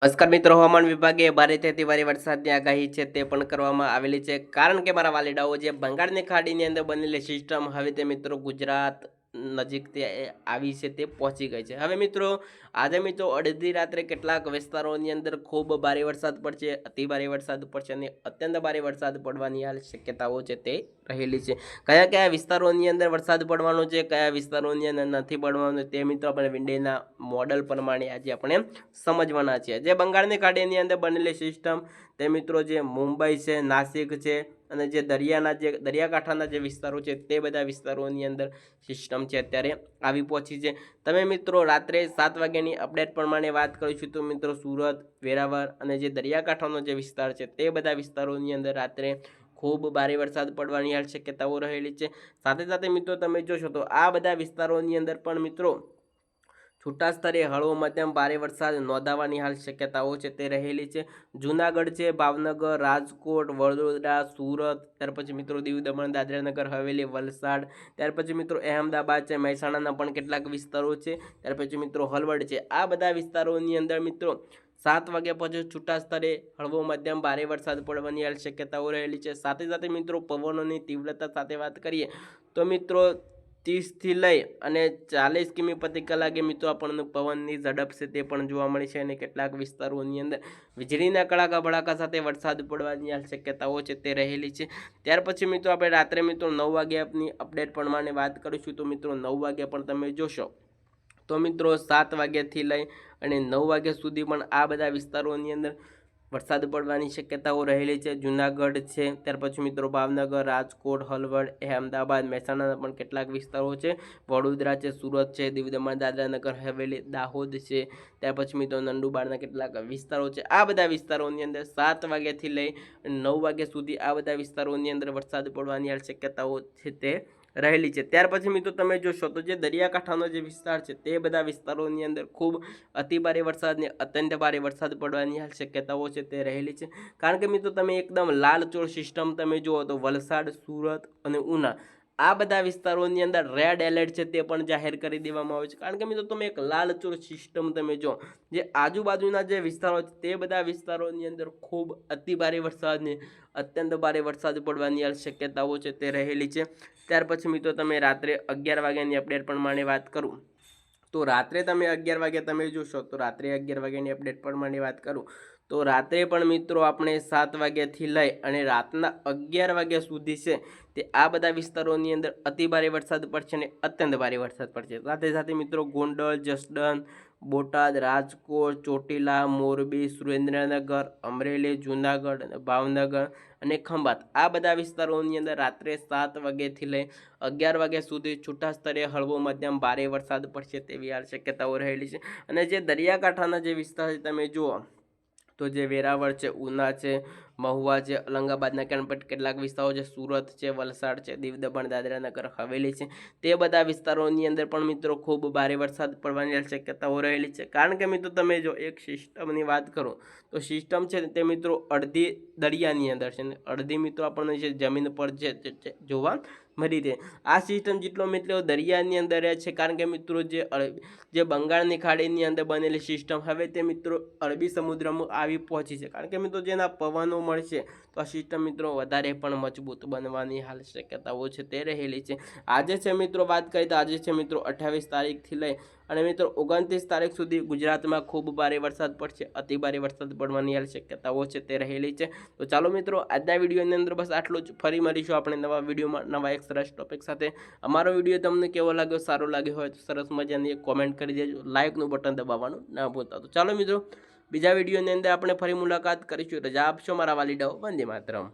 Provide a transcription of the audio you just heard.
નમસ્કાર મિત્રો, હવામાન વિભાગે ભારેથી અતિભારે વરસાદની આગાહી છે તે પણ કરવામાં આવેલી છે. કારણ કે મારા વાલીડાઓ જે બંગાળની ખાડીની અંદર બનેલી સિસ્ટમ હવે તે મિત્રો ગુજરાત નજીક તે આવી છે, તે પહોંચી ગઈ છે. હવે મિત્રો આજે મિત્રો અડધી રાત્રે કેટલાક વિસ્તારોની અંદર ખૂબ ભારે વરસાદ પડશે, અતિ ભારે વરસાદ પડશે અને અત્યંત ભારે વરસાદ પડવાની હાલ શક્યતાઓ છે તે રહેલી છે. કયા કયા વિસ્તારોની અંદર વરસાદ પડવાનો છે, કયા વિસ્તારોની અંદર નથી પડવાનો, તે મિત્રો આપણે વિન્ડેના મોડલ પ્રમાણે આજે આપણે સમજવાના છીએ. જે બંગાળની ખાડીની અંદર બનેલી સિસ્ટમ તે મિત્રો જે મુંબઈ છે, નાસિક છે અને જે દરિયાકાંઠાના જે વિસ્તારો છે તે બધા વિસ્તારોની અંદર સિસ્ટમ છે અત્યારે આવી પહોંચી છે. તમે મિત્રો રાત્રે 7 વાગ્યાની અપડેટ પ્રમાણે વાત કરીશું તો મિત્રો સુરત, વેરાવળ અને જે દરિયાકાંઠાનો જે વિસ્તાર છે તે બધા વિસ્તારોની અંદર રાત્રે ખૂબ ભારે વરસાદ પડવાની હાલ શક્યતાઓ રહેલી છે. સાથે સાથે મિત્રો તમે જોશો તો આ બધા વિસ્તારોની અંદર પણ મિત્રો છૂટા સ્તરે હળવો મધ્યમ ભારે વરસાદ નોંધાવાની હાલ શક્યતાઓ છે તે રહેલી છે. જૂનાગઢ છે, ભાવનગર, રાજકોટ, વડોદરા, સુરત, ત્યાર પછી મિત્રો દીવ દમણ દાદરાનગર હવેલી, વલસાડ, ત્યાર પછી મિત્રો અહેમદાબાદ છે, મહેસાણાના પણ કેટલાક વિસ્તારો છે, ત્યાર પછી મિત્રો હળવદ છે. આ બધા વિસ્તારોની અંદર મિત્રો 7 વાગ્યા પછી છૂટા સ્તરે હળવો મધ્યમ ભારે વરસાદ પડવાની હાલ શક્યતાઓ રહેલી છે. સાથે સાથે મિત્રો પવનોની તીવ્રતા સાથે વાત કરીએ તો મિત્રો 30થી લઈ અને 40 કિમી પ્રતિ કલાકે મિત્રો આપણને પવનની ઝડપ છે તે પણ જોવા મળી છે અને કેટલાક વિસ્તારોની અંદર વીજળીના કડાકા ભડાકા સાથે વરસાદ પડવાની શક્યતાઓ છે તે રહેલી છે. ત્યાર પછી મિત્રો આપણે રાત્રે મિત્રો 9 વાગ્યાની અપડેટ પ્રમાણે વાત કરીશું તો મિત્રો 9 વાગ્યા પણ તમે જોશો તો મિત્રો 7 વાગ્યાથી લઈ અને 9 વાગ્યા સુધી પણ આ બધા વિસ્તારોની અંદર વરસાદ પડવાની શક્યતાઓ રહેલી છે. જૂનાગઢ છે, ત્યાર પછી મિત્રો ભાવનગર, રાજકોટ, હળવદ, અહેમદાબાદ, મહેસાણાના પણ કેટલાક વિસ્તારો છે, વડોદરા છે, સુરત છે, દીવ દમણ દાદરાનગર હવેલી, દાહોદ છે, ત્યાર પછી મિત્રો નંદુરબારના કેટલાક વિસ્તારો છે. આ બધા વિસ્તારોની અંદર 7 વાગ્યાથી લઈ 9 વાગ્યા સુધી આ બધા વિસ્તારોની અંદર વરસાદ પડવાની શક્યતાઓ છે તે રહેલી છે. ત્યાર પછી મિત્રો તમે જોશો તો જે દરિયાકાંઠાનો જે વિસ્તાર છે તે બધા વિસ્તારોની અંદર ખૂબ અતિ ભારે વરસાદ ને અત્યંત ભારે વરસાદ પડવાની શક્યતાઓ છે તે રહેલી છે. કારણ કે મિત્રો તમે એકદમ લાલચોળ સિસ્ટમ તમે જુઓ તો વલસાડ, સુરત અને ઉના આ બધા વિસ્તારોની અંદર રેડ એલર્ટ છે તે પણ જાહેર કરી દેવામાં આવે છે. કારણ કે મિત્રો તમે એક લાલચોળ સિસ્ટમ તમે જો જે આજુબાજુના જે વિસ્તારો છે તે બધા વિસ્તારોની અંદર ખૂબ અતિ ભારે વરસાદને અત્યંત ભારે વરસાદ પડવાની શક્યતાઓ છે તે રહેલી છે. ત્યાર પછી મિત્રો તમે રાત્રે 11 વાગ્યાની અપડેટ પ્રમાણે વાત કરું તો રાત્રે તમે 11 વાગ્યા તમે જોશો તો રાત્રે 11 વાગ્યાની અપડેટ પ્રમાણે વાત કરું તો રાત્રે પણ મિત્રો આપણે 7 વાગ્યાથી લઈ અને રાતના 11 વાગ્યા સુધી છે તે આ બધા વિસ્તારોની અંદર અતિ ભારે વરસાદ પડશે અને અત્યંત ભારે વરસાદ પડશે. સાથે સાથે મિત્રો ગોંડલ, જસદણ, બોટાદ, રાજકોટ, ચોટીલા, મોરબી, સુરેન્દ્રનગર, અમરેલી, જૂનાગઢ અને ભાવનગર અને ખંભાત આ બધા વિસ્તારોની અંદર રાત્રે 7 વાગ્યાથી લઈ 11 વાગ્યા સુધી છૂટા સ્તરે હળવો મધ્યમ ભારે વરસાદ પડશે તેવી શક્યતાઓ રહેલી છે. અને જે દરિયાકાંઠાના જે વિસ્તાર છે તમે જુઓ તો જે વેરાવળ છે, ઉના છે, મહુવા છે, ઔરંગાબાદના કેટલાક વિસ્તારો છે, સુરત છે, વલસાડ છે, દીવ દમણ દાદરાનગર હવેલી છે, તે બધા વિસ્તારોની અંદર પણ મિત્રો ખૂબ ભારે વરસાદ પડવાની શક્યતાઓ રહેલી છે. કારણ કે મિત્રો તમે જો એક સિસ્ટમની વાત કરો તો સિસ્ટમ છે તે મિત્રો અડધી દરિયાની અંદર છે ને અડધી મિત્રો આપણને જે જમીન પર છે જોવા મળી રહે. આ સિસ્ટમ જેટલો મિત્રો દરિયાની અંદર રહે છે કારણ કે મિત્રો જે બંગાળની ખાડીની અંદર બનેલી સિસ્ટમ હવે તે મિત્રો અરબી સમુદ્રમાં આવી પહોંચી છે. કારણ કે મિત્રો જેના પવનો મળશે તો આ સિસ્ટમ મિત્રો વધારે પણ મજબૂત બનવાની હાલ શક્યતાઓ છે તે રહેલી છે. આજે છે મિત્રો વાત કરીએ તો આજે છે મિત્રો 28 તારીખથી લઈ અને મિત્રો 29 તારીખ સુધી ગુજરાતમાં ખૂબ ભારે વરસાદ પડશે, અતિ ભારે વરસાદ પડવાની હાલ શક્યતાઓ છે તે રહેલી છે. તો ચાલો મિત્રો આજના વિડીયોની અંદર બસ આટલું જ. ફરી મળીશું આપણે નવા વિડીયોમાં નવા એક સરસ ટોપિક સાથે. અમારો વિડીયો તમને કેવો લાગ્યો, સારો લાગ્યો હોય તો સરસ મજાની એક કોમેન્ટ કરી દેજો, લાઇકનું બટન દબાવવાનું ના ભૂલતા. તો ચાલો મિત્રો બીજા વિડીયોની અંદર આપણે ફરી મુલાકાત કરીશું. રજા આપશો મારા વાલીડાઓ. વંદે માતરમ.